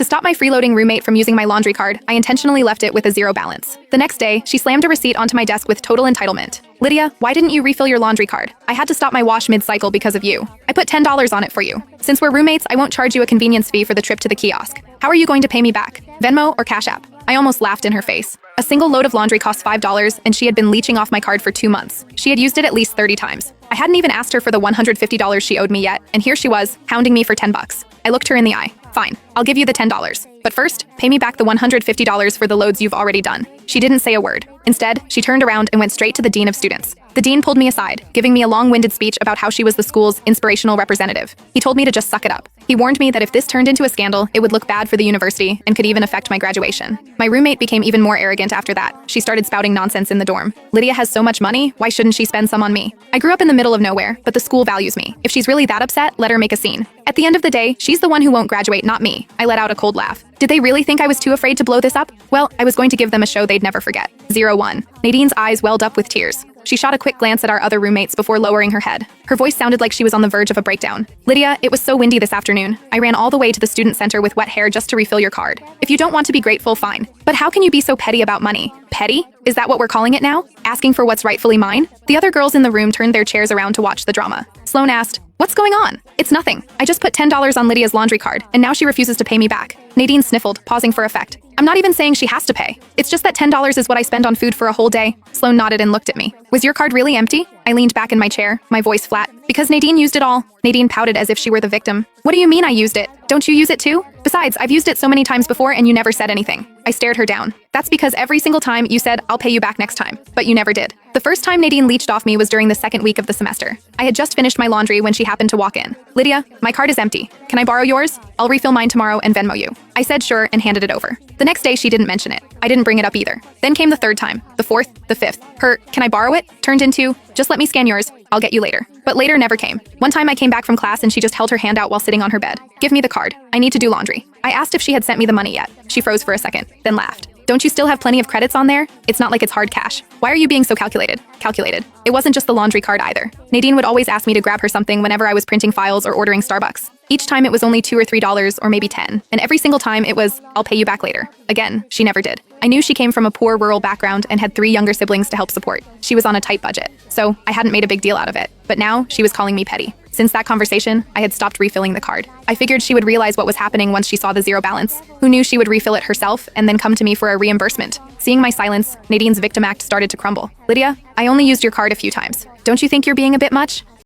To stop my freeloading roommate from using my laundry card, I intentionally left it with a zero balance. The next day, she slammed a receipt onto my desk with total entitlement. Lydia, why didn't you refill your laundry card? I had to stop my wash mid-cycle because of you. I put $10 on it for you. Since we're roommates, I won't charge you a convenience fee for the trip to the kiosk. How are you going to pay me back? Venmo or Cash App? I almost laughed in her face. A single load of laundry cost $5, and she had been leeching off my card for 2 months. She had used it at least 30 times. I hadn't even asked her for the $150 she owed me yet, and here she was, hounding me for $10. I looked her in the eye. Fine, I'll give you the $10. But first, pay me back the $150 for the loads you've already done. She didn't say a word. Instead, she turned around and went straight to the dean of students. The dean pulled me aside, giving me a long-winded speech about how she was the school's inspirational representative. He told me to just suck it up. He warned me that if this turned into a scandal, it would look bad for the university and could even affect my graduation. My roommate became even more arrogant after that. She started spouting nonsense in the dorm. Lydia has so much money, why shouldn't she spend some on me? I grew up in the middle of nowhere, but the school values me. If she's really that upset, let her make a scene. At the end of the day, she's the one who won't graduate, not me. I let out a cold laugh. Did they really think I was too afraid to blow this up? Well, I was going to give them a show they'd never forget. 01. Nadine's eyes welled up with tears. She shot a quick glance at our other roommates before lowering her head. Her voice sounded like she was on the verge of a breakdown. Lydia, it was so windy this afternoon. I ran all the way to the student center with wet hair just to refill your card. If you don't want to be grateful, fine. But how can you be so petty about money? Petty? Is that what we're calling it now? Asking for what's rightfully mine? The other girls in the room turned their chairs around to watch the drama. Sloan asked, "What's going on?" "It's nothing. I just put $10 on Lydia's laundry card, and now she refuses to pay me back." Nadine sniffled, pausing for effect. "I'm not even saying she has to pay. It's just that $10 is what I spend on food for a whole day." Sloan nodded and looked at me. "Was your card really empty?" I leaned back in my chair, my voice flat. "Because Nadine used it all." Nadine pouted as if she were the victim. "What do you mean I used it? Don't you use it too? Besides, I've used it so many times before and you never said anything." I stared her down. "That's because every single time you said, 'I'll pay you back next time,' but you never did." The first time Nadine leached off me was during the second week of the semester. I had just finished my laundry when she happened to walk in. "Lydia, my card is empty. Can I borrow yours? I'll refill mine tomorrow and Venmo you." I said sure and handed it over. The next day she didn't mention it. I didn't bring it up either. Then came the third time, the fourth, the fifth. Her "can I borrow it?" turned into "just let me scan yours. I'll get you later." But later never came. One time I came back from class and she just held her hand out while sitting on her bed. "Give me the card. I need to do laundry." I asked if she had sent me the money yet. She froze for a second, then laughed. "Don't you still have plenty of credits on there? It's not like it's hard cash. Why are you being so calculated?" Calculated. It wasn't just the laundry card either. Nadine would always ask me to grab her something whenever I was printing files or ordering Starbucks. Each time it was only $2 or $3 or maybe 10. And every single time it was, "I'll pay you back later." Again, she never did. I knew she came from a poor rural background and had 3 younger siblings to help support. She was on a tight budget, so I hadn't made a big deal out of it. But now she was calling me petty. Since that conversation, I had stopped refilling the card. I figured she would realize what was happening once she saw the zero balance. Who knew she would refill it herself and then come to me for a reimbursement? Seeing my silence, Nadine's victim act started to crumble. "Lydia, I only used your card a few times. Don't you think you're being a bit much?"